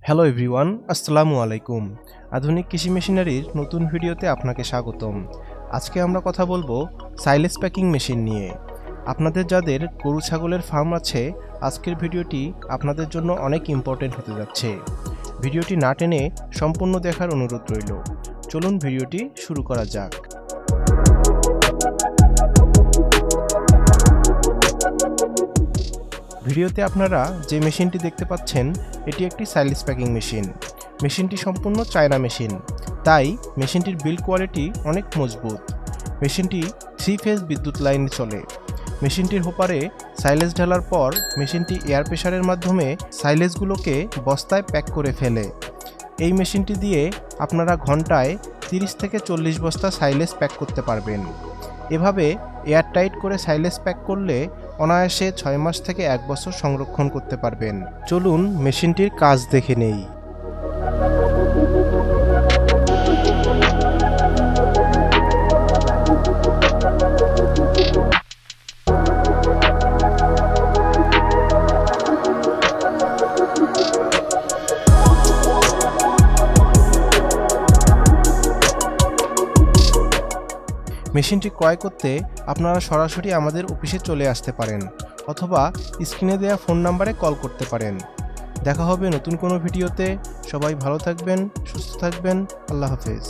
Hello everyone, আসসালামু আলাইকুম। আধুনিক কৃষি মেশিনারির নতুন ভিডিওতে আপনাকে স্বাগতম। আজকে আমরা কথা বলবো সাইলেজ প্যাকিং মেশিন নিয়ে। আপনাদের যাদের গরু ছাগলের ফার্ম আছে, আজকের ভিডিওটি আপনাদের জন্য অনেক ইম্পর্টেন্ট হতে যাচ্ছে। ভিডিওটি না টেনে সম্পূর্ণ দেখার অনুরোধ রইল। চলুন ভিডিওটি শুরু করা যাক। ভিডিওতে আপনারা যে মেশিনটি দেখতে পাচ্ছেন, এটি একটি সাইলেজ প্যাকিং মেশিন। মেশিনটি সম্পূর্ণ চায়না মেশিন, তাই মেশিনটির বিল্ড কোয়ালিটি অনেক মজবুত। মেশিনটি 3 ফেজ বিদ্যুৎ লাইনে চলে। মেশিনটির হোপারে সাইলেজ ঢালার পর মেশিনটি এয়ার প্রেসারের মাধ্যমে সাইলেজগুলোকে বস্তায় প্যাক করে ফেলে। এই মেশিনটি দিয়ে আপনারা ঘন্টায় 30 থেকে 40 বস্তা সাইলেজ প্যাক করতে পারবেন। এভাবে এয়ারটাইট করে সাইলেজ প্যাক করলে অনায়াসে 6 মাস থেকে 1 বছর সংরক্ষণ করতে পারবেন। চলুন মেশিনটির কাজ দেখে নেই। মেশিনটি ক্রয় করতে আপনারা সরাসরি আমাদের অফিসে চলে আসতে পারেন, অথবা স্ক্রিনে দেওয়া ফোন নাম্বারে কল করতে পারেন। দেখা হবে নতুন কোনো ভিডিওতে। সবাই ভালো থাকবেন, সুস্থ থাকবেন। আল্লাহ হাফেজ।